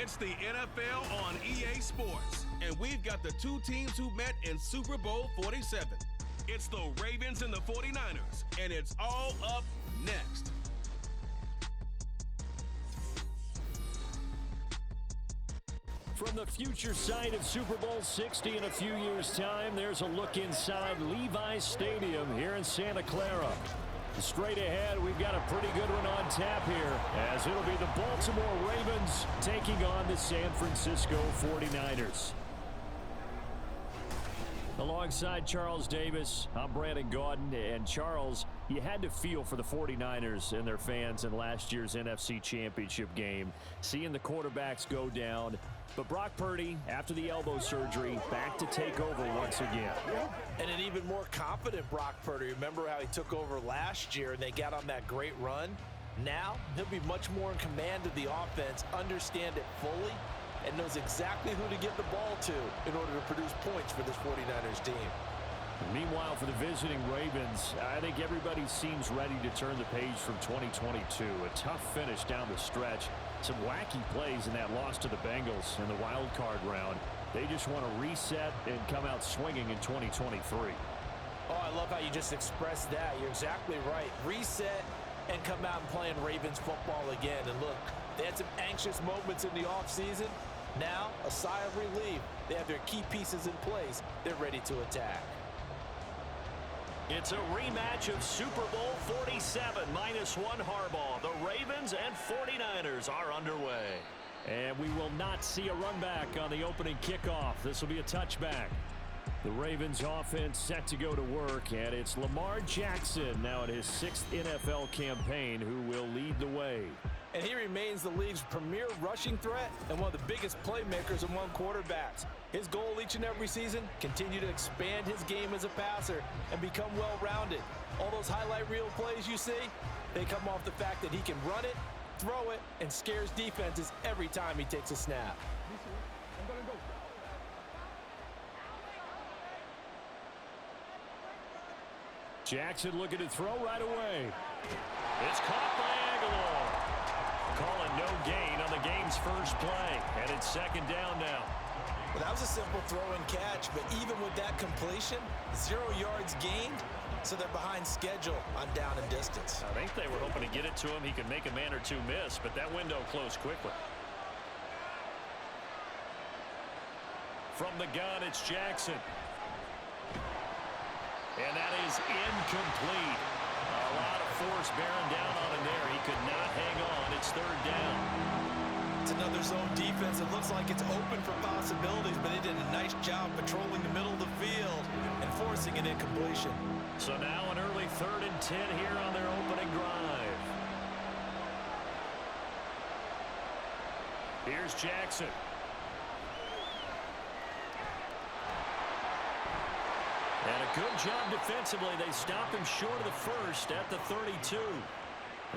It's the NFL on EA Sports, and we've got the two teams who met in Super Bowl 47. It's the Ravens and the 49ers, and it's all up next. From the future site of Super Bowl 60 in a few years' time, there's a look inside Levi's Stadium here in Santa Clara. Straight ahead, we've got a pretty good one on tap here, as it'll be the Baltimore Ravens taking on the San Francisco 49ers. Alongside Charles Davis, I'm Brandon Gaudin. And Charles, you had to feel for the 49ers and their fans in last year's NFC Championship game, seeing the quarterbacks go down. But Brock Purdy, after the elbow surgery, back to take over once again. And an even more confident Brock Purdy. Remember how he took over last year and they got on that great run? Now, he'll be much more in command of the offense, understand it fully, and knows exactly who to give the ball to in order to produce points for this 49ers team. Meanwhile, for the visiting Ravens, I think everybody seems ready to turn the page from 2022. A tough finish down the stretch. Some wacky plays in that loss to the Bengals in the wild card round. They just want to reset and come out swinging in 2023. Oh, I love how you just expressed that. You're exactly right. Reset and come out and playing Ravens football again. And look, they had some anxious moments in the offseason. Now, a sigh of relief. They have their key pieces in place. They're ready to attack. It's a rematch of Super Bowl 47, -1 Harbaugh. The Ravens and 49ers are underway. And we will not see a run back on the opening kickoff. This will be a touchback. The Ravens offense set to go to work, and it's Lamar Jackson now in his 6th NFL campaign who will lead the way. And he remains the league's premier rushing threat and one of the biggest playmakers among quarterbacks. His goal each and every season, continue to expand his game as a passer and become well-rounded. All those highlight reel plays you see, they come off the fact that he can run it, throw it, and scares defenses every time he takes a snap. Jackson looking to throw right away. It's caught by Aguilar. Calling no gain on the game's first play, and it's 2nd down now. Well, that was a simple throw and catch, but even with that completion, 0 yards gained, so they're behind schedule on down and distance. I think they were hoping to get it to him. He could make a man or two miss, but that window closed quickly. From the gun, it's Jackson. And that is incomplete. A lot of force bearing down on him there. He could not hang on. It's 3rd down. It's another zone defense. It looks like it's open for possibilities, but they did a nice job patrolling the middle of the field and forcing an incompletion. So now an early 3rd and 10 here on their opening drive. Here's Jackson. And a good job defensively. They stop him short of the first at the 32.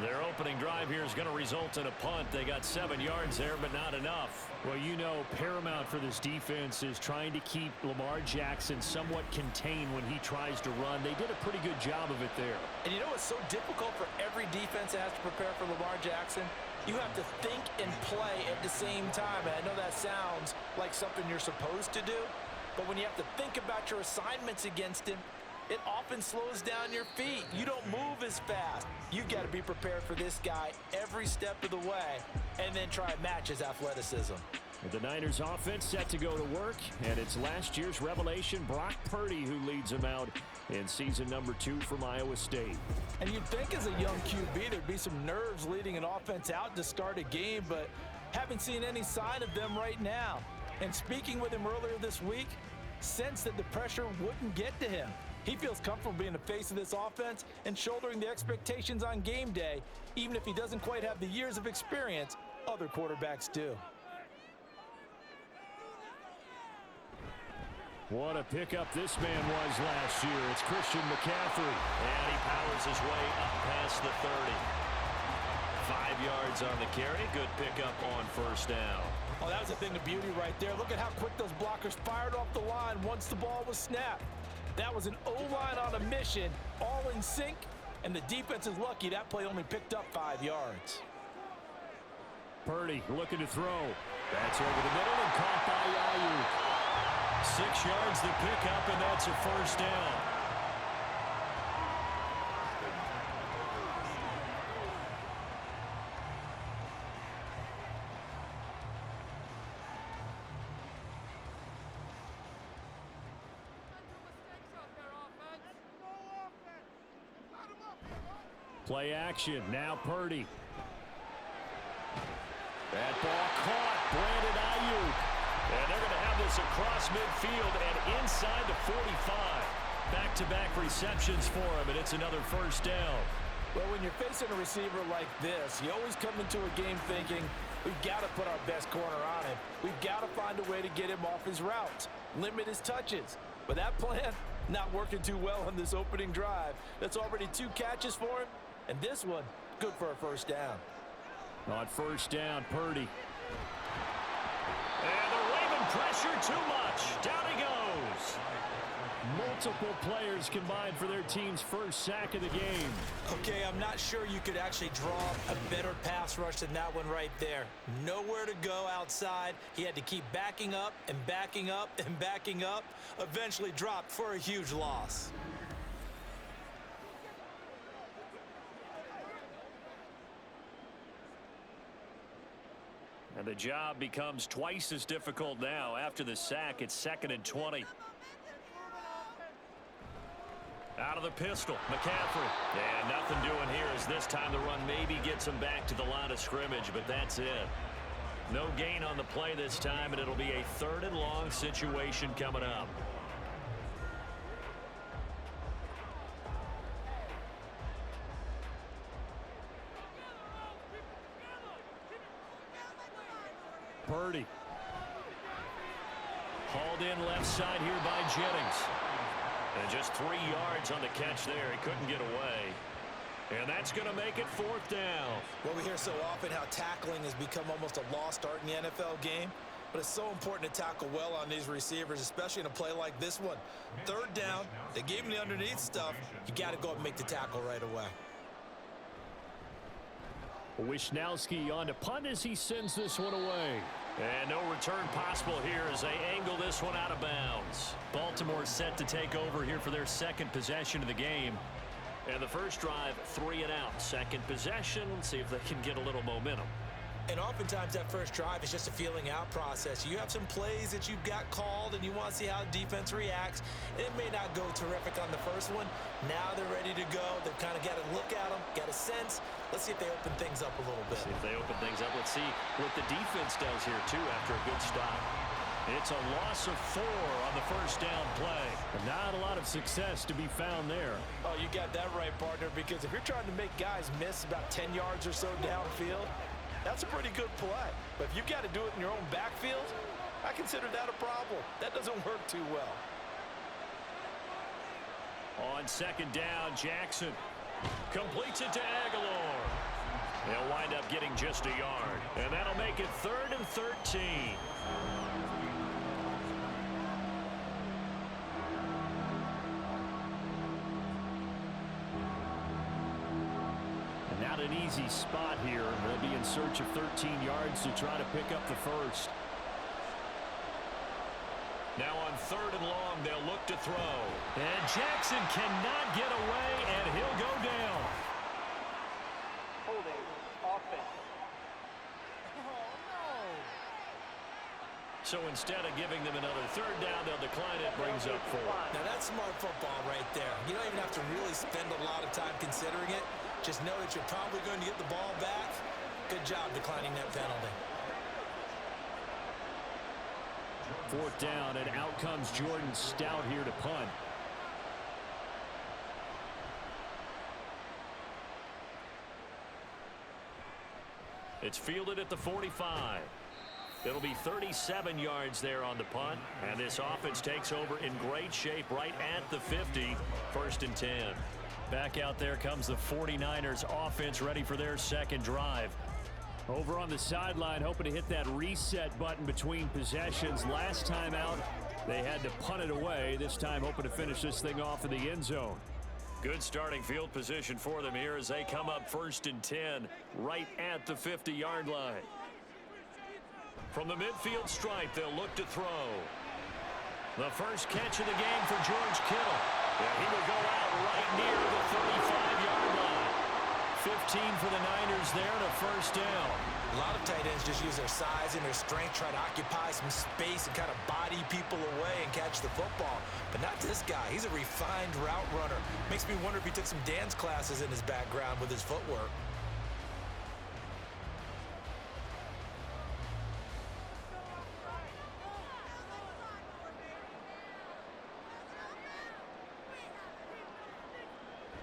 Their opening drive here is going to result in a punt. They got 7 yards there, but not enough. Well, you know, paramount for this defense is trying to keep Lamar Jackson somewhat contained when he tries to run. They did a pretty good job of it there. And you know what's so difficult for every defense that has to prepare for Lamar Jackson? You have to think and play at the same time. And I know that sounds like something you're supposed to do, but when you have to think about your assignments against him, it often slows down your feet. You don't move as fast. You've got to be prepared for this guy every step of the way and then try and match his athleticism. The Niners offense set to go to work, and it's last year's revelation, Brock Purdy, who leads them out in season number 2 from Iowa State. And you'd think as a young QB there'd be some nerves leading an offense out to start a game, but haven't seen any sign of them right now. And speaking with him earlier this week, sensed that the pressure wouldn't get to him. He feels comfortable being the face of this offense and shouldering the expectations on game day, even if he doesn't quite have the years of experience other quarterbacks do. What a pickup this man was last year. It's Christian McCaffrey. And he powers his way up past the 30. 5 yards on the carry. Good pickup on 1st down. Oh, that was a thing of beauty right there. Look at how quick those blockers fired off the line once the ball was snapped. That was an O-line on a mission, all in sync, and the defense is lucky that play only picked up 5 yards. Purdy looking to throw. That's over the middle and caught by Ayuk. 6 yards to pick up, and that's a first down. Play action. Now Purdy. That ball caught. Brandon Ayuk. And they're going to have this across midfield and inside the 45. Back-to-back receptions for him, and it's another first down. Well, when you're facing a receiver like this, you always come into a game thinking, we've got to put our best corner on him. We've got to find a way to get him off his routes, limit his touches. But that plan, not working too well on this opening drive. That's already 2 catches for him, and this one, good for a first down. On first down, Purdy. And the Raven pressure too much. Down he goes. Multiple players combined for their team's first sack of the game. Okay, I'm not sure you could actually draw a better pass rush than that one right there. Nowhere to go outside. He had to keep backing up and backing up and backing up. Eventually dropped for a huge loss. And the job becomes twice as difficult now. After the sack, it's 2nd and 20. Out of the pistol, McCaffrey. And nothing doing here as this time the run maybe gets him back to the line of scrimmage, but that's it. No gain on the play this time, and it'll be a 3rd and long situation coming up. Purdy. Hauled in left side here by Jennings. And just 3 yards on the catch there. He couldn't get away. And that's going to make it 4th down. Well, we hear so often how tackling has become almost a lost art in the NFL game. But it's so important to tackle well on these receivers, especially in a play like this one. 3rd down, they gave him the underneath stuff. You got to go up and make the tackle right away. Wishnowski on to punt as he sends this one away. And no return possible here as they angle this one out of bounds. Baltimore set to take over here for their 2nd possession of the game. And the first drive, 3 and out. 2nd possession, see if they can get a little momentum. And oftentimes that first drive is just a feeling out process. You have some plays that you've got called and you want to see how the defense reacts. It may not go terrific on the first one. Now they're ready to go. They've kind of got to look at them, got a sense. Let's see if they open things up a little bit. See if they open things up. Let's see what the defense does here, too, after a good stop. It's a loss of 4 on the first down play. And not a lot of success to be found there. Oh, you got that right, partner, because if you're trying to make guys miss about 10 yards or so downfield, that's a pretty good play. But if you've got to do it in your own backfield, I consider that a problem. That doesn't work too well. On 2nd down, Jackson completes it to Aguilar. They'll wind up getting just a yard. And that'll make it 3rd and 13. Not an easy spot here. They'll be in search of 13 yards to try to pick up the first. Now on 3rd and long, they'll look to throw. And Jackson cannot get away, and he'll go down. Holding offense. So instead of giving them another 3rd down, they'll decline it, brings up 4. Now that's smart football right there. You don't even have to really spend a lot of time considering it. Just know that you're probably going to get the ball back. Good job declining that penalty. 4th down, and out comes Jordan Stout here to punt. It's fielded at the 45. It'll be 37 yards there on the punt, and this offense takes over in great shape right at the 50. 1st and 10. Back out there comes the 49ers offense ready for their 2nd drive. Over on the sideline, hoping to hit that reset button between possessions. Last time out, they had to punt it away. This time, hoping to finish this thing off in the end zone. Good starting field position for them here as they come up 1st and 10 right at the 50-yard line. From the midfield stripe, they'll look to throw. The first catch of the game for George Kittle. Yeah, he will go out right near the 35-yard line. 15 for the Niners there and a first down. A lot of tight ends just use their size and their strength, try to occupy some space and kind of body people away and catch the football. But not this guy. He's a refined route runner. Makes me wonder if he took some dance classes in his background with his footwork.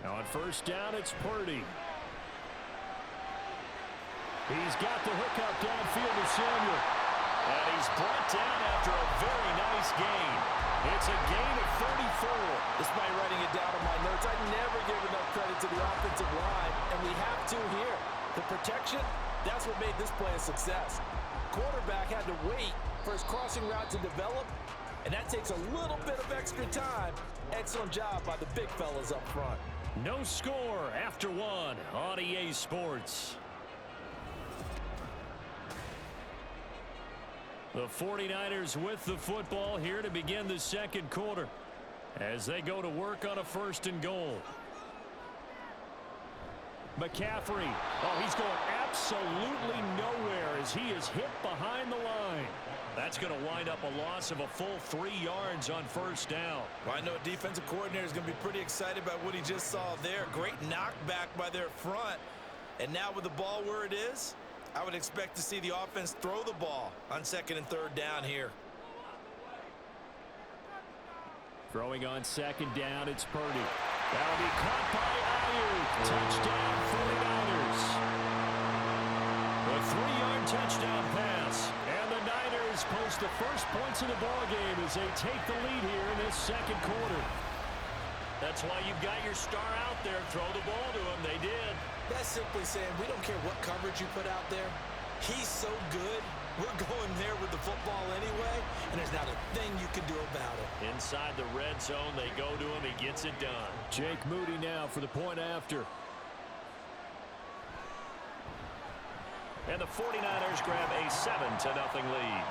Now on first down, it's Purdy. He's got the hookup downfield to Samuel. And he's brought down after a very nice gain. It's a gain of 34. Despite writing it down on my notes, I never give enough credit to the offensive line, and we have to here. The protection, that's what made this play a success. Quarterback had to wait for his crossing route to develop, and that takes a little bit of extra time. Excellent job by the big fellas up front. No score after one on EA Sports. The 49ers with the football here to begin the second quarter as they go to work on a first and goal. McCaffrey, oh, he's going absolutely nowhere as he is hit behind the line. That's going to wind up a loss of a full 3 yards on first down. Well, I know a defensive coordinator is going to be pretty excited about what he just saw there. Great knockback by their front. And now with the ball where it is, I would expect to see the offense throw the ball on second and third down here. Throwing on second down, it's Purdy. That'll be caught by Ayuk. Touchdown 49ers. A 3-yard touchdown pass. And the Niners post the first points of the ballgame as they take the lead here in this second quarter. That's why you've got your star out there. Throw the ball to him. They did. That's simply saying we don't care what coverage you put out there. He's so good. We're going there with the football anyway, and there's not a thing you can do about it. Inside the red zone, they go to him. He gets it done. Jake Moody now for the point after. And the 49ers grab a 7-0 lead.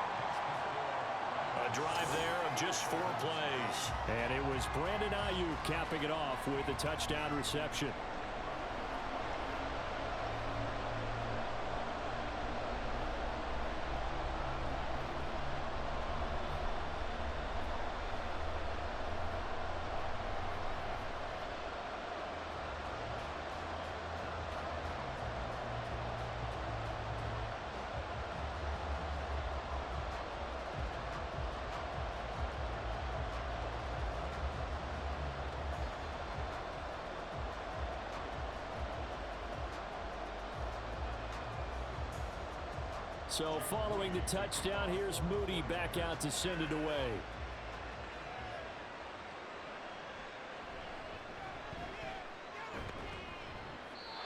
A drive there of just 4 plays. And it was Brandon Ayuk capping it off with a touchdown reception. So following the touchdown, here's Moody back out to send it away.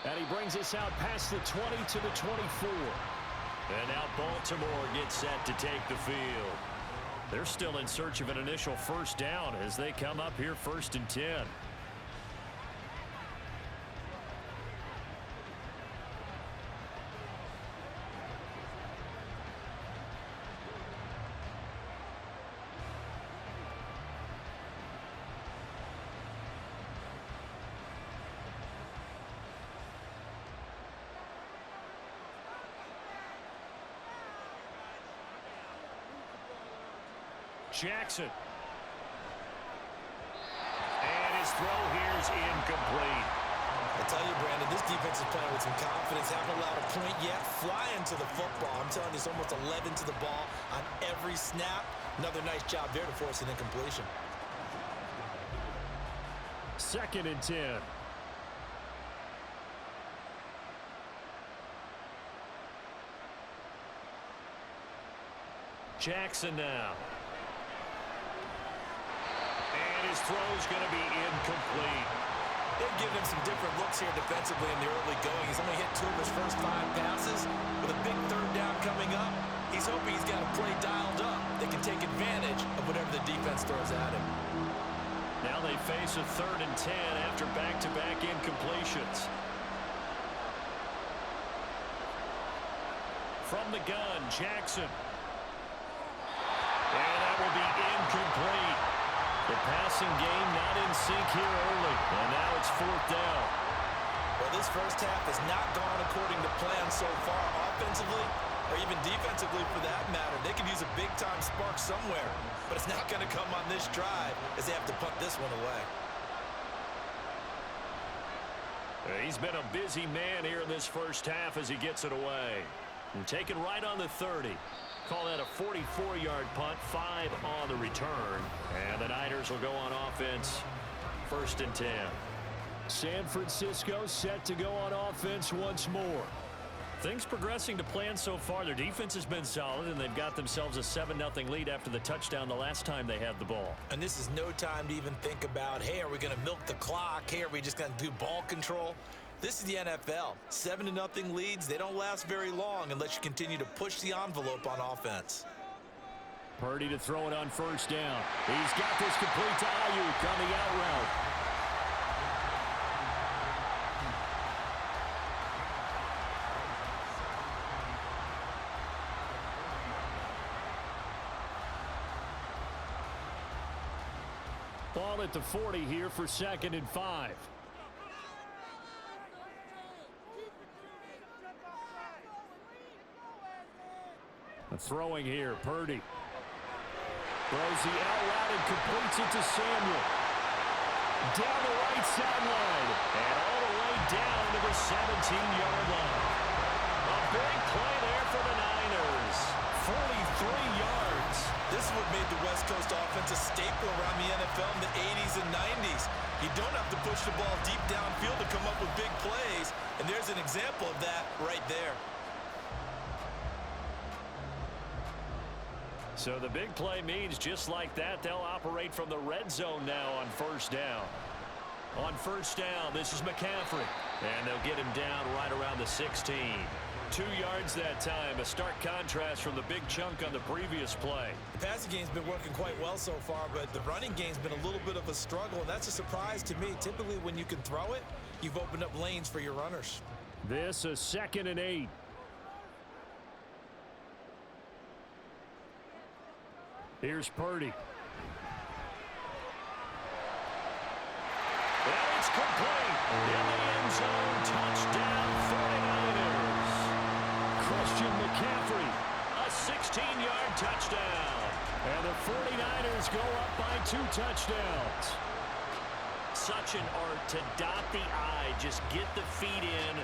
And he brings us out past the 20 to the 24. And now Baltimore gets set to take the field. They're still in search of an initial first down as they come up here first and 10. Jackson. And his throw here is incomplete. I tell you, Brandon, this defense is playing with some confidence. Haven't allowed a point yet. Flying to the football. I'm telling you, it's almost 11 to the ball on every snap. Another nice job there to force an incompletion. Second and 10. Jackson now. His throw's going to be incomplete. They've given him some different looks here defensively in the early going. He's only hit 2 of his first 5 passes. With a big third down coming up, he's hoping he's got a play dialed up that can take advantage of whatever the defense throws at him. Now they face a 3rd and 10 after back-to-back incompletions. From the gun, Jackson. that will be incomplete. The passing game not in sync here early, and now it's 4th down. Well, this first half has not gone according to plan so far offensively, or even defensively for that matter. They could use a big-time spark somewhere, but it's not going to come on this drive as they have to punt this one away. He's been a busy man here in this first half as he gets it away. And taken right on the 30. Call that a 44-yard punt, 5 on the return. And the Niners will go on offense, 1st and 10. San Francisco set to go on offense once more. Things progressing to plan so far. Their defense has been solid, and they've got themselves a 7-0 lead after the touchdown the last time they had the ball. And this is no time to even think about, hey, are we going to milk the clock? Hey, are we just going to do ball control? This is the NFL. 7-0 leads, they don't last very long unless you continue to push the envelope on offense. Purdy to throw it on 1st down. He's got this complete to Ayuk on the out route. Ball at the 40 here for 2nd and 5. Throwing here, Purdy. Throws the out route and completes it to Samuel. Down the right sideline. And all the way down to the 17-yard line. A big play there for the Niners. 43 yards. This is what made the West Coast offense a staple around the NFL in the 80s and 90s. You don't have to push the ball deep downfield to come up with big plays. And there's an example of that right there. So the big play means just like that, they'll operate from the red zone now on 1st down. On 1st down, this is McCaffrey. And they'll get him down right around the 16. 2 yards that time, a stark contrast from the big chunk on the previous play. The passing game's been working quite well so far, but the running game's been a little bit of a struggle, and that's a surprise to me. Typically, when you can throw it, you've opened up lanes for your runners. This is 2nd and 8. Here's Purdy. And it's complete. In the end zone, touchdown 49ers. Christian McCaffrey, a 16-yard touchdown. And the 49ers go up by 2 touchdowns. Such an art to dot the I, just get the feet in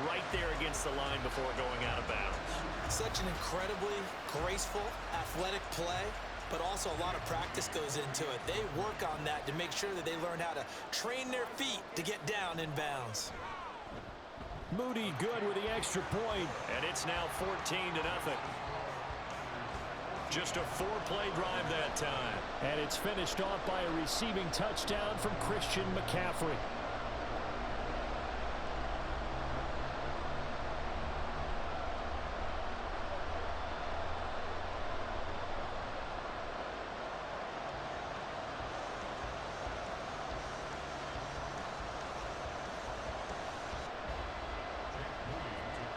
right there against the line before going out of bounds. Such an incredibly graceful, athletic play. But also a lot of practice goes into it. They work on that to make sure that they learn how to train their feet to get down in bounds. Moody good with the extra point, and it's now 14-0. Just a 4-play drive that time. And it's finished off by a receiving touchdown from Christian McCaffrey.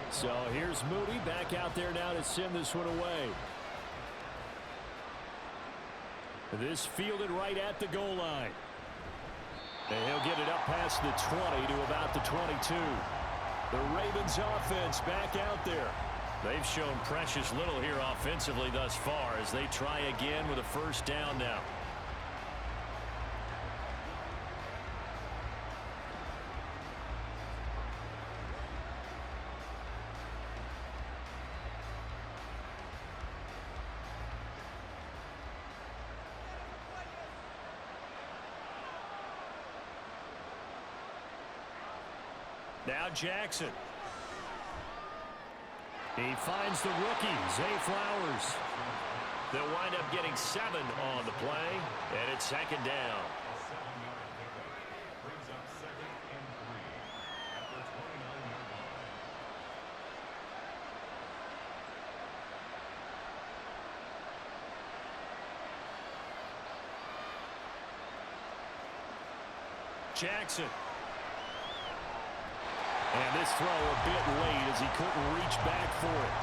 So here's Moody back out there now to send this one away. This fielded right at the goal line. And he'll get it up past the 20 to about the 22. The Ravens offense back out there. They've shown precious little here offensively thus far as they try again with a 1st down now. Now Jackson. He finds the rookie, Zay Flowers. They'll wind up getting 7 on the play, and it's 2nd down. Jackson. And this throw a bit late as he couldn't reach back for it.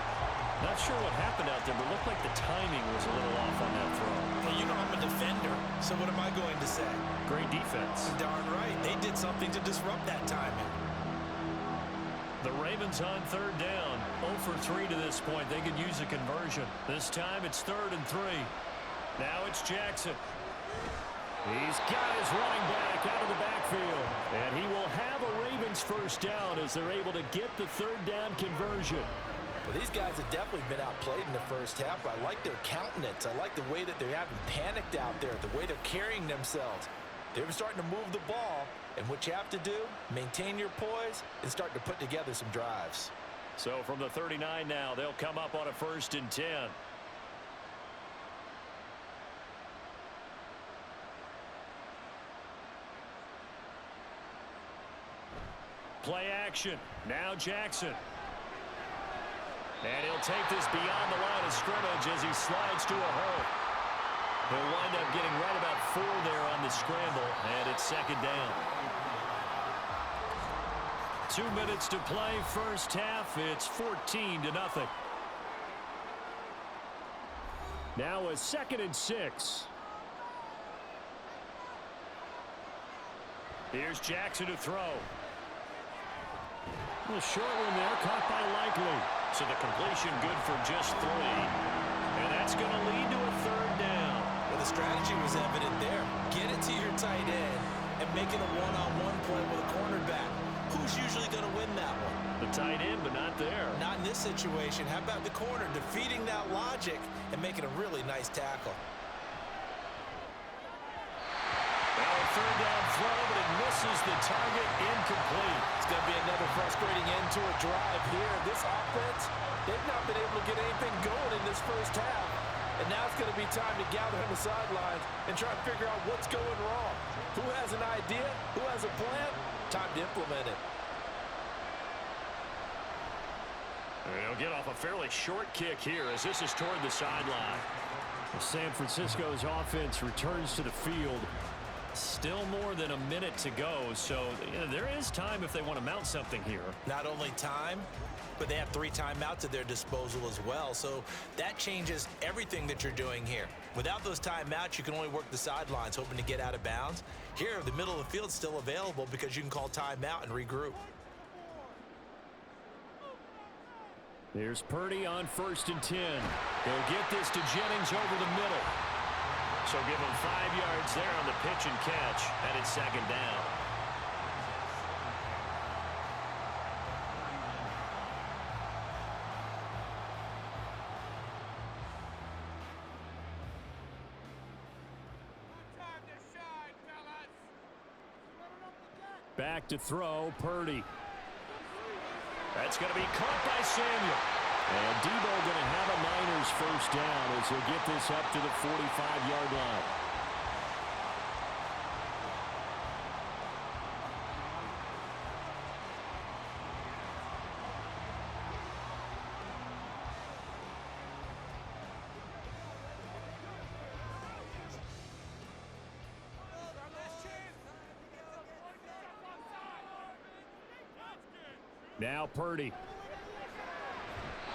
Not sure what happened out there, but it looked like the timing was a little off on that throw. Well, you know I'm a defender, so what am I going to say? Great defense. Darn right. They did something to disrupt that timing. The Ravens on third down. 0 for 3 to this point. They could use a conversion. This time it's 3rd and 3. Now it's Jackson. He's got his running back out of the backfield. And he will have a Ravens first down as they're able to get the 3rd down conversion. Well, these guys have definitely been outplayed in the first half, but I like their countenance. I like the way that they haven't panicked out there, the way they're carrying themselves. They're starting to move the ball, and what you have to do, maintain your poise and start to put together some drives. So from the 39 now, they'll come up on a 1st and 10. Play action. Now Jackson. And he'll take this beyond the line of scrimmage as he slides to a hole. He'll wind up getting right about 4 there on the scramble, and it's 2nd down. 2 minutes to play, first half. It's 14-0. Now a 2nd and 6. Here's Jackson to throw. A short one there, caught by Likely. So the completion good for just 3. And that's going to lead to a 3rd down. Well, the strategy was evident there. Get it to your tight end and make it a one-on-one play with a cornerback. Who's usually going to win that one? The tight end, but not there. Not in this situation. How about the corner defeating that logic and making a really nice tackle? Now a 3rd down throw, but it misses the target, incomplete. It's going to be another frustrating end to a drive here. This offense, they've not been able to get anything going in this first half. And now it's going to be time to gather on the sidelines and try to figure out what's going wrong. Who has an idea? Who has a plan? Time to implement it. They'll get off a fairly short kick here as this is toward the sideline. San Francisco's offense returns to the field. Still more than a minute to go, so there is time if they want to mount something here. Not only time, but they have 3 timeouts at their disposal as well, so that changes everything that you're doing here. Without those timeouts, you can only work the sidelines, hoping to get out of bounds. Here, the middle of the field's still available because you can call timeout and regroup. Here's Purdy on 1st and 10. He'll get this to Jennings over the middle. So give him 5 yards there on the pitch and catch, and it's 2nd down. Back to throw, Purdy. That's going to be caught by Samuel. And Debo going to have a Niners first down as he'll get this up to the 45-yard line. Now Purdy.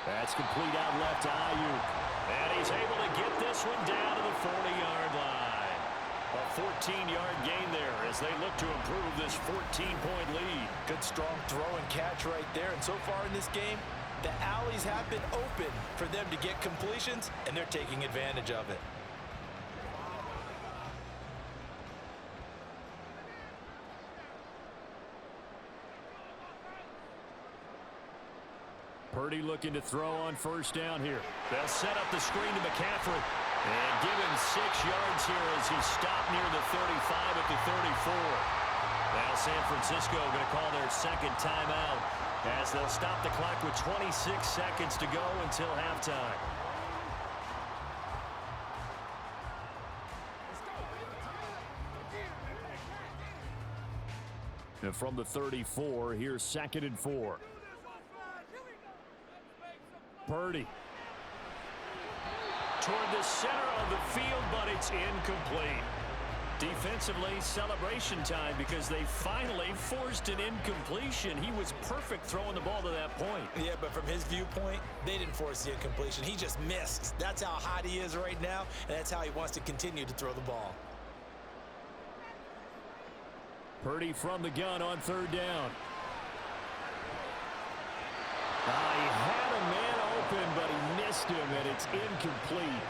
That's complete out left to Ayuk. And he's able to get this one down to the 40-yard line. A 14-yard gain there as they look to improve this 14-point lead. Good, strong throw and catch right there. And so far in this game, the alleys have been open for them to get completions, and they're taking advantage of it. Purdy looking to throw on first down here. They'll set up the screen to McCaffrey. And give him 6 yards here as he stopped near the 35 at the 34. Now San Francisco going to call their 2nd timeout as they'll stop the clock with 26 seconds to go until halftime. And from the 34, here's 2nd and 4. Purdy. Toward the center of the field, but it's incomplete. Defensively, celebration time because they finally forced an incompletion. He was perfect throwing the ball to that point. Yeah, but from his viewpoint, they didn't force the incompletion. He just missed. That's how hot he is right now, and that's how he wants to continue to throw the ball. Purdy from the gun on third down. He had a man open, but he missed him, and it's incomplete.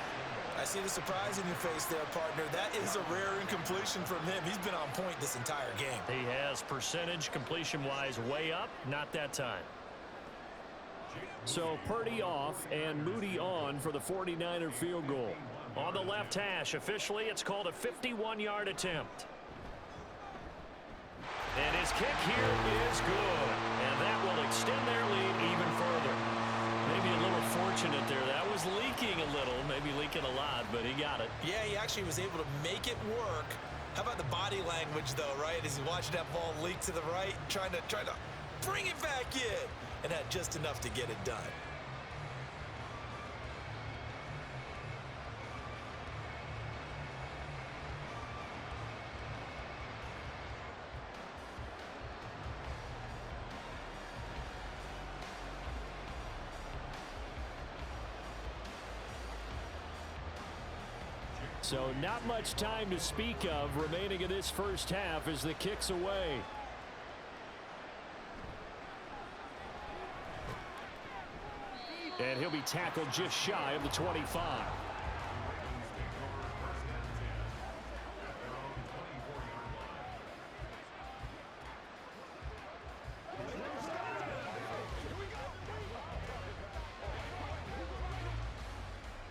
I see the surprise in your face there, partner. That is a rare incompletion from him. He's been on point this entire game. He has percentage completion-wise way up, not that time. So Purdy off and Moody on for the 49er field goal. On the left hash, officially it's called a 51-yard attempt. And his kick here is good. And that will extend their lead even further. Maybe a little fortunate there. That was leaking a little, maybe leaking a lot, but he got it. Yeah, he actually was able to make it work. How about the body language, though, right? As he watched that ball leak to the right, trying to bring it back in, and had just enough to get it done. So not much time to speak of remaining in this first half as the kick's away. And he'll be tackled just shy of the 25.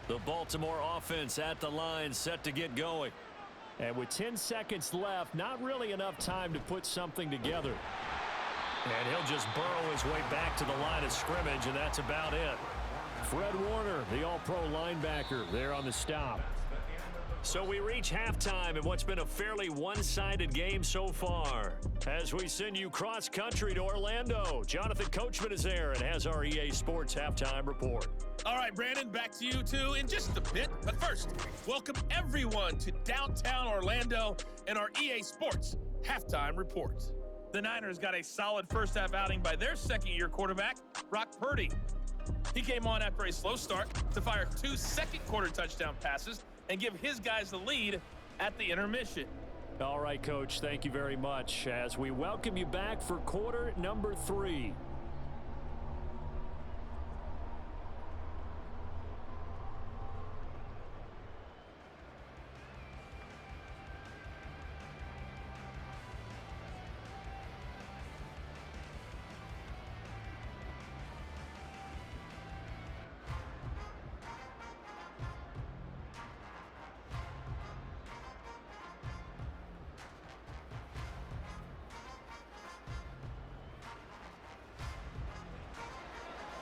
The Baltimore offense at the line, set to get going. And with 10 seconds left, not really enough time to put something together. And he'll just burrow his way back to the line of scrimmage, and that's about it. Fred Warner, the all-pro linebacker, there on the stop. So we reach halftime in what's been a fairly one-sided game so far. As we send you cross-country to Orlando, Jonathan Coachman is there and has our EA Sports halftime report. All right, Brandon, back to you two in just a bit. But first, welcome everyone to downtown Orlando and our EA Sports halftime report. The Niners got a solid first-half outing by their second-year quarterback, Brock Purdy. He came on after a slow start to fire 2 second-quarter touchdown passes and give his guys the lead at the intermission. All right, Coach, thank you very much as we welcome you back for quarter number 3.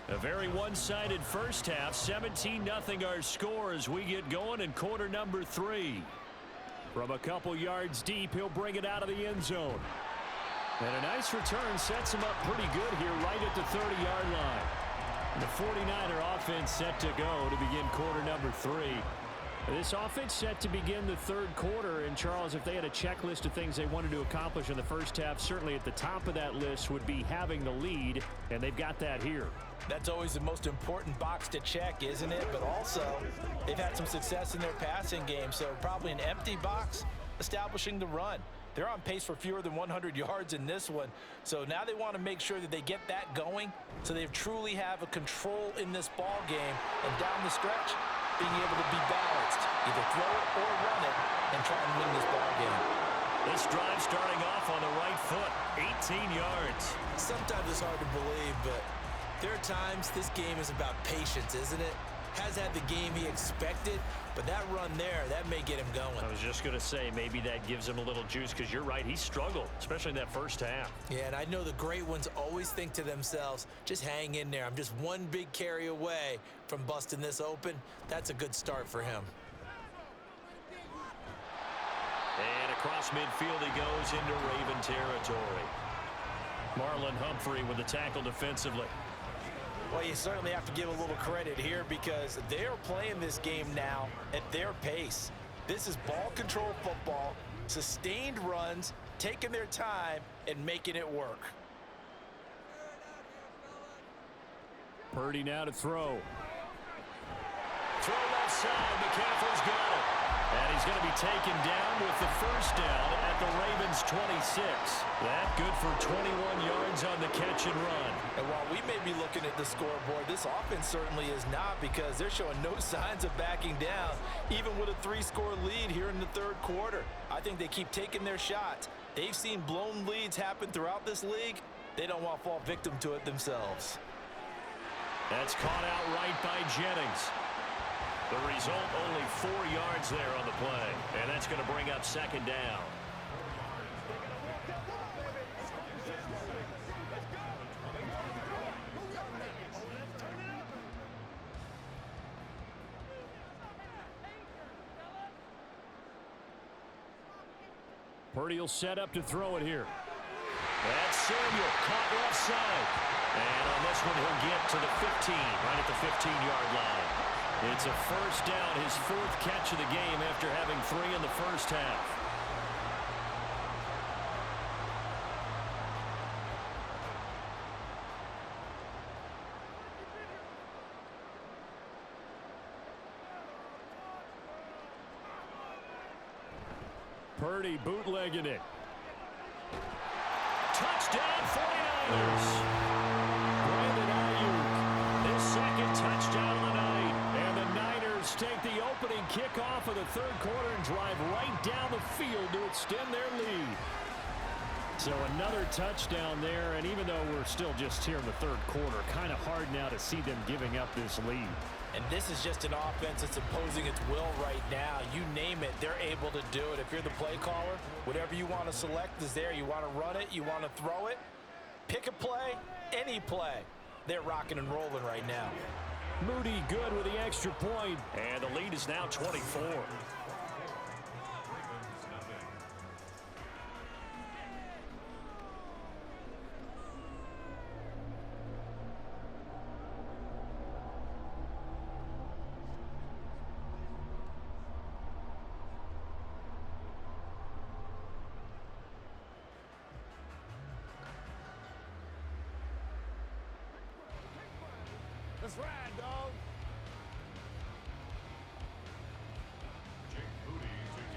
A very one-sided first half, 17-0 our score as we get going in quarter number 3. From a couple yards deep, he'll bring it out of the end zone. And a nice return sets him up pretty good here right at the 30-yard line. The 49er offense set to go to begin quarter number 3. This offense set to begin the third quarter. And, Charles, if they had a checklist of things they wanted to accomplish in the first half, certainly at the top of that list would be having the lead, and they've got that here. That's always the most important box to check, isn't it? But also, they've had some success in their passing game, so probably an empty box establishing the run. They're on pace for fewer than 100 yards in this one, so now they want to make sure that they get that going so they truly have a control in this ball game, and down the stretch, being able to be balanced, either throw it or run it, and try and win this ball game. This drive starting off on the right foot, 18 yards. Sometimes it's hard to believe, but there are times this game is about patience, isn't it? Has had the game he expected, but that run there, that may get him going. I was just going to say, maybe that gives him a little juice because you're right, he struggled, especially in that first half. Yeah, and I know the great ones always think to themselves, just hang in there. I'm just one big carry away from busting this open. That's a good start for him. And across midfield he goes into Raven territory. Marlon Humphrey with the tackle defensively. Well, you certainly have to give a little credit here because they're playing this game now at their pace. This is ball control football. Sustained runs, taking their time, and making it work. Purdy now to throw. Throw left side. McCaffrey's got it. And he's going to be taken down with the first down at the Ravens' 26. That good for 21 yards on the catch and run. And while we may be looking at the scoreboard, this offense certainly is not, because they're showing no signs of backing down, even with a 3-score lead here in the third quarter. I think they keep taking their shots. They've seen blown leads happen throughout this league. They don't want to fall victim to it themselves. That's caught out right by Jennings. The result, only 4 yards there on the play. And that's going to bring up second down. Purdy will set up to throw it here. That's Samuel, caught left side. And on this one, he'll get to the 15, right at the 15-yard line. It's a first down, his 4th catch of the game after having 3 in the first half. Purdy bootlegging it. Touchdown 49ers. Brandon Ayuk, his 2nd touchdown of the night. And the Niners take the opening kickoff of the third quarter and drive right down the field to extend their lead. So another touchdown there, and even though we're still just here in the third quarter, kind of hard now to see them giving up this lead. And this is just an offense that's imposing its will right now. You name it, they're able to do it. If you're the play caller, whatever you want to select is there. You want to run it, you want to throw it. Pick a play, any play. They're rocking and rolling right now. Moody good with the extra point, and the lead is now 24. Let's ride, dog.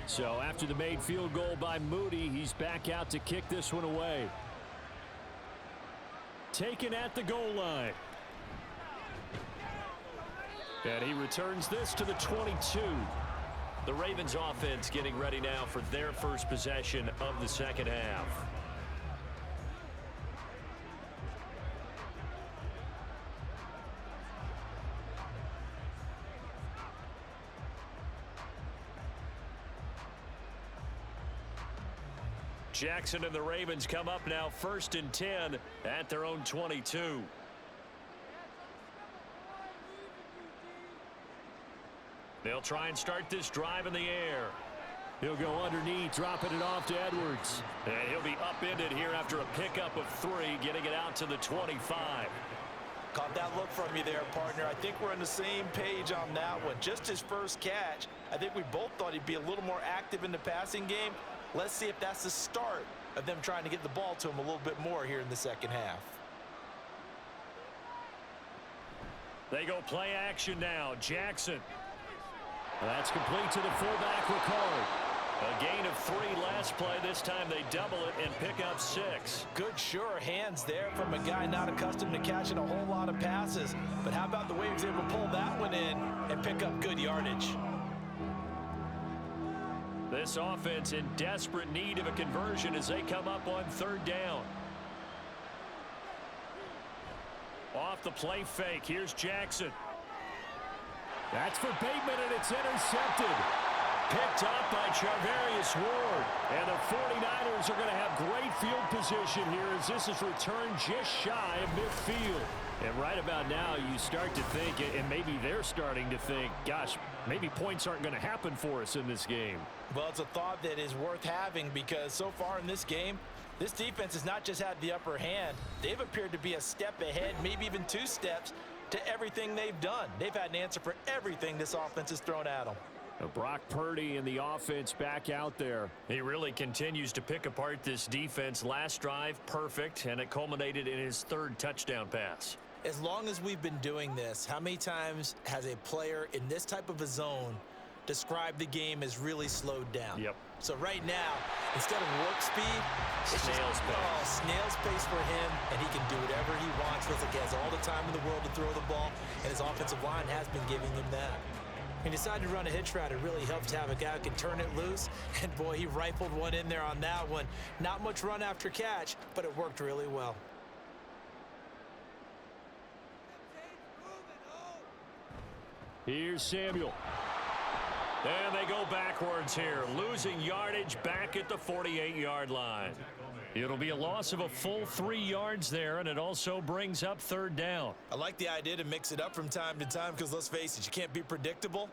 So after the made field goal by Moody, he's back out to kick this one away. Taken at the goal line. And he returns this to the 22. The Ravens offense getting ready now for their first possession of the second half. Jackson and the Ravens come up now 1st and 10 at their own 22. They'll try and start this drive in the air. He'll go underneath, dropping it off to Edwards. And he'll be upended here after a pickup of 3, getting it out to the 25. Caught that look from you there, partner. I think we're on the same page on that one. Just his first catch. I think we both thought he'd be a little more active in the passing game. Let's see if that's the start of them trying to get the ball to him a little bit more here in the second half. They go play action now. Jackson. That's complete to the fullback, Ricard. A gain of 3 last play. This time they double it and pick up 6. Good, sure hands there from a guy not accustomed to catching a whole lot of passes. But how about the way he was able to pull that one in and pick up good yardage? This offense in desperate need of a conversion as they come up on 3rd down. Off the play fake. Here's Jackson. That's for Bateman, and it's intercepted. Picked up by Charvarius Ward. And the 49ers are going to have great field position here as this is returned just shy of midfield. And right about now, you start to think, and maybe they're starting to think, gosh, maybe points aren't going to happen for us in this game. Well, it's a thought that is worth having because so far in this game, this defense has not just had the upper hand. They've appeared to be a step ahead, maybe even 2 steps, to everything they've done. They've had an answer for everything this offense has thrown at them. Brock Purdy and the offense back out there. He really continues to pick apart this defense. Last drive, perfect, and it culminated in his 3rd touchdown pass. As long as we've been doing this, how many times has a player in this type of a zone described the game as really slowed down? Yep. So right now, instead of warp speed, it's snail's pace. Snail's pace for him, and he can do whatever he wants. Feels like he has all the time in the world to throw the ball, and his offensive line has been giving him that. He decided to run a hitch route. It really helps to have a guy who can turn it loose, and boy, he rifled one in there on that one. Not much run after catch, but it worked really well. Here's Samuel. And they go backwards here, losing yardage back at the 48-yard line. It'll be a loss of a full 3 yards there, and it also brings up 3rd down. I like the idea to mix it up from time to time because, let's face it, you can't be predictable.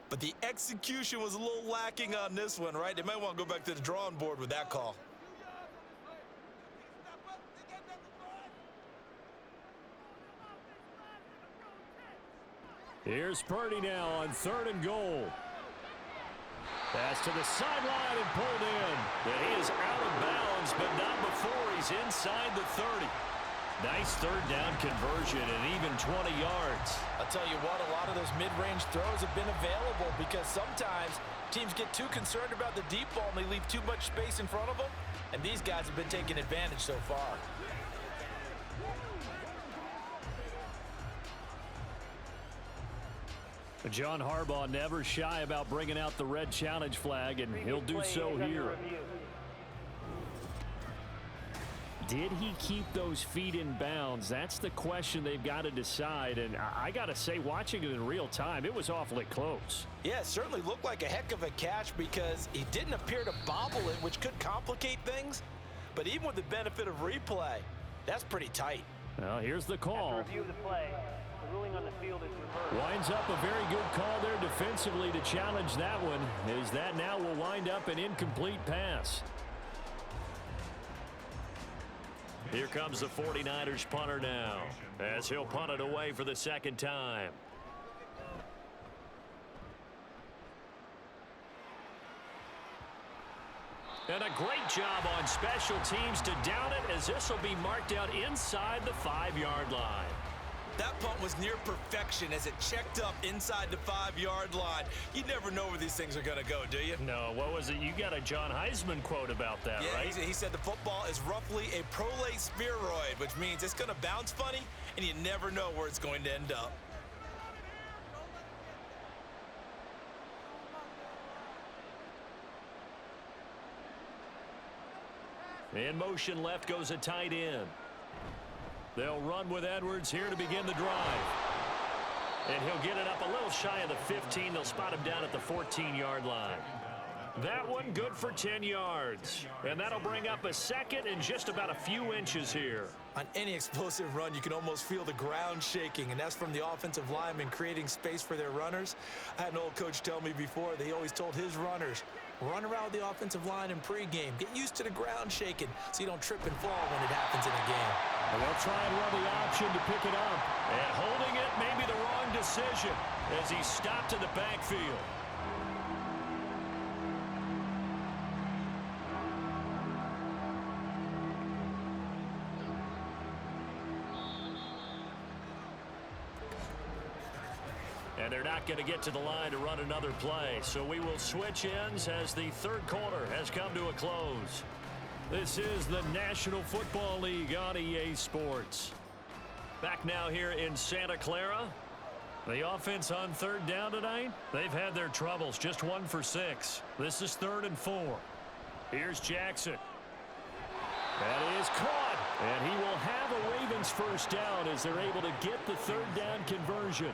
But the execution was a little lacking on this one, right? They might want to go back to the drawing board with that call. Here's Purdy now on 3rd and goal. Pass to the sideline and pulled in. And he is out of bounds, but not before he's inside the 30. Nice 3rd down conversion and even 20 yards. I'll tell you what, a lot of those mid-range throws have been available because sometimes teams get too concerned about the deep ball and they leave too much space in front of them. And these guys have been taking advantage so far. John Harbaugh never shy about bringing out the red challenge flag, and he'll do so here. Did he keep those feet in bounds? That's the question they've got to decide, and I got to say, watching it in real time, it was awfully close. Yeah, it certainly looked like a heck of a catch because he didn't appear to bobble it, which could complicate things. But even with the benefit of replay, that's pretty tight. Well, here's the call. After review of the play, the ruling on the field is reversed. Winds up a very good call there defensively to challenge that one, as that now will wind up an incomplete pass. Here comes the 49ers punter now, as he'll punt it away for the 2nd time. And a great job on special teams to down it, as this will be marked out inside the 5-yard line. That punt was near perfection as it checked up inside the 5-yard line. You never know where these things are going to go, do you? No, what was it? You got a John Heisman quote about that, yeah, right? He said the football is roughly a prolate spheroid, which means it's going to bounce funny, and you never know where it's going to end up. In motion left goes a tight end. They'll run with Edwards here to begin the drive. And he'll get it up a little shy of the 15. They'll spot him down at the 14-yard line. That one good for 10 yards. And that'll bring up a 2nd and just about a few inches here. On any explosive run, you can almost feel the ground shaking, and that's from the offensive linemen creating space for their runners. I had an old coach tell me before, they always told his runners, run around the offensive line in pregame. Get used to the ground shaking so you don't trip and fall when it happens in a game. And they'll try and run the option to pick it up. And holding it may be the wrong decision as he stopped in the backfield. And they're not going to get to the line to run another play. So we will switch ends as the 3rd quarter has come to a close. This is the National Football League on EA Sports. Back now here in Santa Clara. The offense on 3rd down tonight, they've had their troubles. Just 1 for 6. This is 3rd and 4. Here's Jackson. That is caught. And he will have a Ravens 1st down as they're able to get the 3rd down conversion.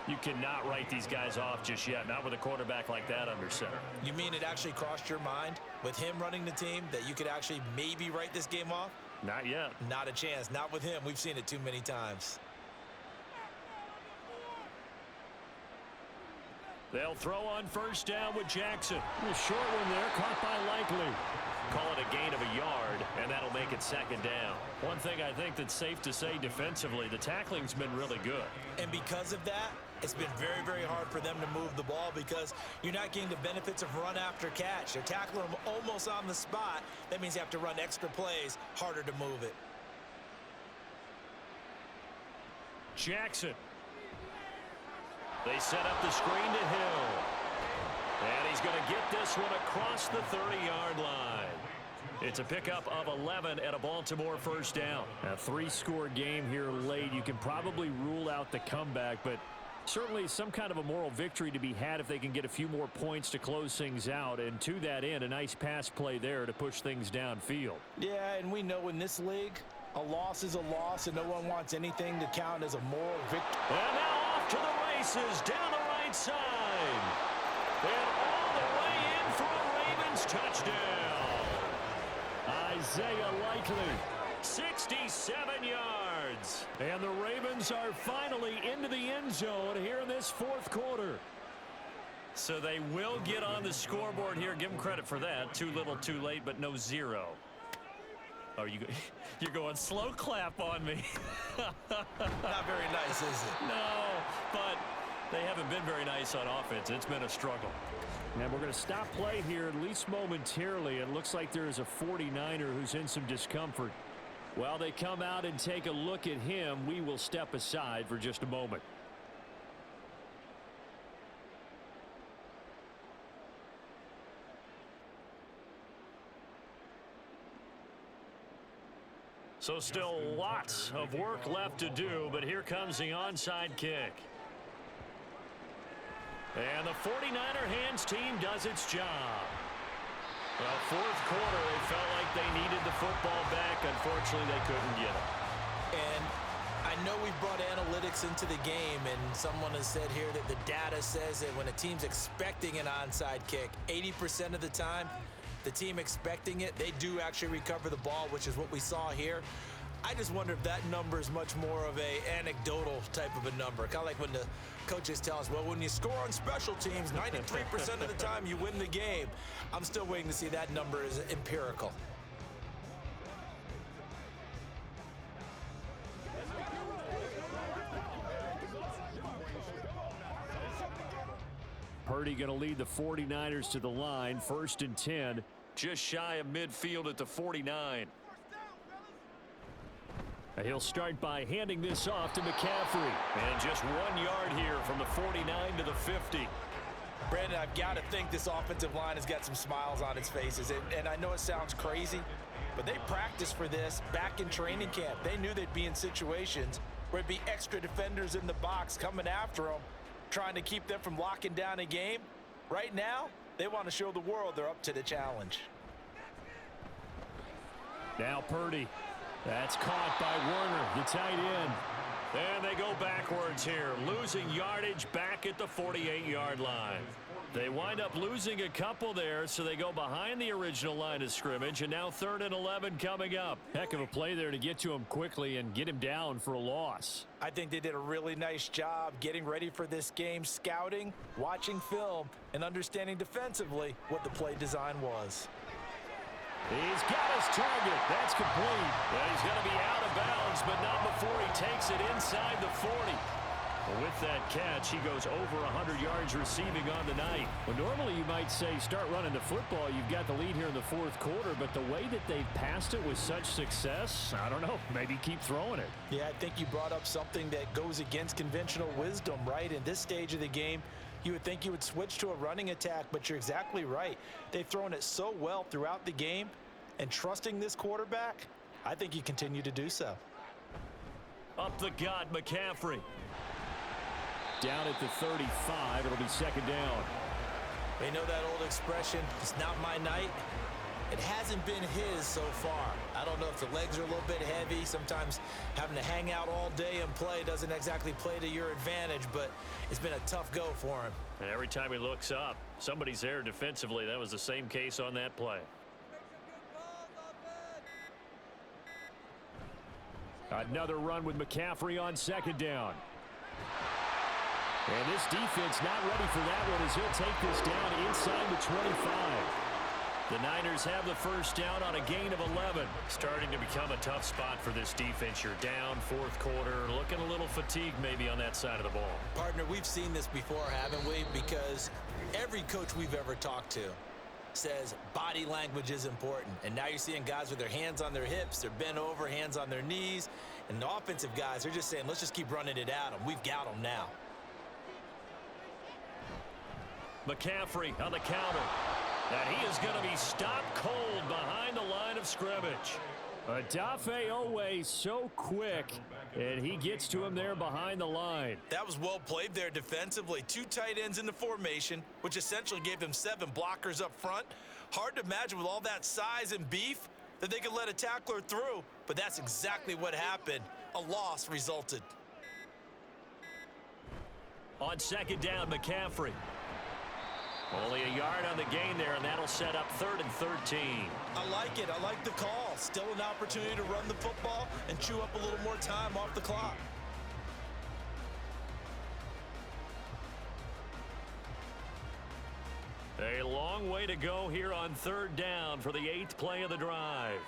You cannot write these guys off just yet, not with a quarterback like that under center. You mean it actually crossed your mind with him running the team that you could actually maybe write this game off? Not yet. Not a chance. Not with him. We've seen it too many times. They'll throw on 1st down with Jackson. A short one there, caught by Likely. call it a gain of a yard, and that'll make it second down. One thing I think that's safe to say defensively, the tackling's been really good. And because of that, it's been very, very hard for them to move the ball because you're not getting the benefits of run after catch. They're tackling them almost on the spot. That means you have to run extra plays, harder to move it. Jackson. They set up the screen to Hill. And he's going to get this one across the 30-yard line. It's a pickup of 11 at a Baltimore first down. A 3-score game here late. You can probably rule out the comeback, but certainly some kind of a moral victory to be had if they can get a few more points to close things out. And to that end, a nice pass play there to push things downfield. Yeah, and we know in this league, a loss is a loss, and no one wants anything to count as a moral victory. And now off to the races down the right side. And all the way in for a Ravens touchdown. Isaiah Likely, 67 yards. And the Ravens are finally into the end zone here in this fourth quarter. So they will get on the scoreboard here. Give them credit for that. Too little, too late, but no zero. Oh, you're going slow clap on me. Not very nice, is it? No, but they haven't been very nice on offense. It's been a struggle. And we're going to stop play here, at least momentarily. It looks like there is a 49er who's in some discomfort. While they come out and take a look at him, we will step aside for just a moment. So still lots of work left to do, but here comes the onside kick. And the 49er hands team does its job. Well, fourth quarter, they felt like they needed the football back. Unfortunately, they couldn't get it. And I know we've brought analytics into the game, and someone has said here that the data says that when a team's expecting an onside kick, 80% of the time, the team expecting it, they do actually recover the ball, which is what we saw here. I just wonder if that number is much more of a anecdotal type of a number. Kind of like when the coaches tell us, well, when you score on special teams, 93% of the time you win the game. I'm still waiting to see that number is empirical. Purdy going to lead the 49ers to the line. 1st and 10. Just shy of midfield at the 49. And he'll start by handing this off to McCaffrey. And just 1 yard here from the 49 to the 50. Brandon, I've got to think this offensive line has got some smiles on its faces. And I know it sounds crazy, but they practiced for this back in training camp. They knew they'd be in situations where there'd be extra defenders in the box coming after them, trying to keep them from locking down a game. Right now, they want to show the world they're up to the challenge. Now Purdy. That's caught by Werner, the tight end. And they go backwards here, losing yardage back at the 48-yard line. They wind up losing a couple there, so they go behind the original line of scrimmage, and now 3rd and 11 coming up. Heck of a play there to get to him quickly and get him down for a loss. I think they did a really nice job getting ready for this game, scouting, watching film, and understanding defensively what the play design was. He's got his target. That's complete. Well, he's going to be out of bounds, but not before he takes it inside the 40. With that catch, he goes over 100 yards receiving on the night. Well, normally you might say start running the football. You've got the lead here in the fourth quarter, but the way that they've passed it with such success, I don't know, maybe keep throwing it. Yeah, I think you brought up something that goes against conventional wisdom, right? In this stage of the game, you would think you would switch to a running attack, but you're exactly right. They've thrown it so well throughout the game, and trusting this quarterback, I think you continue to do so. Up the gut, McCaffrey. Down at the 35, it'll be second down. They know that old expression, it's not my night. It hasn't been his so far. I don't know if the legs are a little bit heavy. Sometimes having to hang out all day and play doesn't exactly play to your advantage, but it's been a tough go for him. And every time he looks up, somebody's there defensively. That was the same case on that play. Another run with McCaffrey on second down. And this defense not ready for that one as he'll take this down inside the 25. The Niners have the first down on a gain of 11. Starting to become a tough spot for this defense. You're down fourth quarter, looking a little fatigued maybe on that side of the ball. Partner, we've seen this before, haven't we? Because every coach we've ever talked to says body language is important. And now you're seeing guys with their hands on their hips, they're bent over, hands on their knees. And the offensive guys, they're just saying, let's just keep running it at them. We've got them now. McCaffrey on the counter. And he is going to be stopped cold behind the line of scrimmage. Odafe Oweh so quick, and he gets to him there behind the line. That was well played there defensively. 2 tight ends in the formation, which essentially gave them 7 blockers up front. Hard to imagine with all that size and beef that they could let a tackler through, but that's exactly what happened. A loss resulted. On second down, McCaffrey. Only a yard on the gain there, and that'll set up 3rd and 13. I like it. I like the call. Still an opportunity to run the football and chew up a little more time off the clock. A long way to go here on 3rd down for the 8th play of the drive.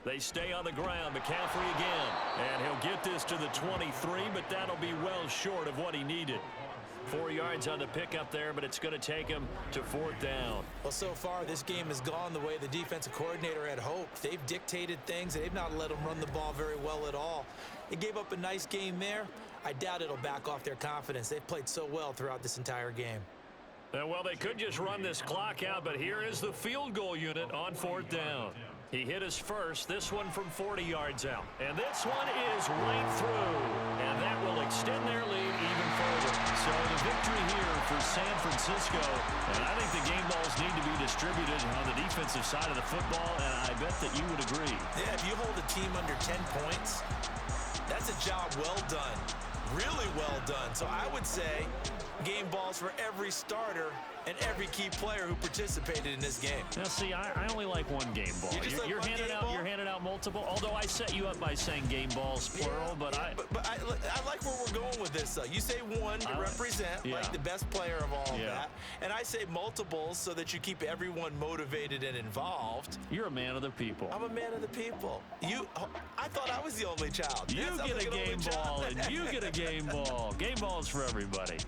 They stay on the ground. McCaffrey again. And he'll get this to the 23, but that'll be well short of what he needed. 4 yards on the pickup there, but it's going to take him to 4th down. Well, so far, this game has gone the way the defensive coordinator had hoped. They've dictated things, and they've not let them run the ball very well at all. They gave up a nice game there. I doubt it'll back off their confidence. They've played so well throughout this entire game. Well, they could just run this clock out, but here is the field goal unit on 4th down. He hit his first, this one from 40 yards out. And this one is right through. And that will extend their lead even further. So the victory here for San Francisco. And I think the game balls need to be distributed on the defensive side of the football, and I bet that you would agree. Yeah, if you hold a team under 10 points, that's a job well done. Really well done. So I would say game balls for every starter and every key player who participated in this game. Now, see, I only like one game ball. You're handing out multiple. Although I set you up by saying game balls plural, but I like where we're going with this. You say one to represent like the best player of all of that, and I say multiples so that you keep everyone motivated and involved. You're a man of the people. I'm a man of the people. I thought I was the only child. You get a game ball, and you get a game ball. Game balls for everybody.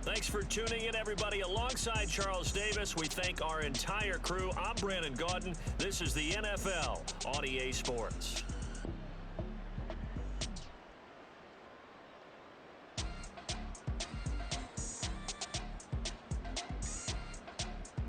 Thanks for tuning in, everybody. Alongside Charles Davis, we thank our entire crew. I'm Brandon Gaudin. This is the NFL on EA Sports.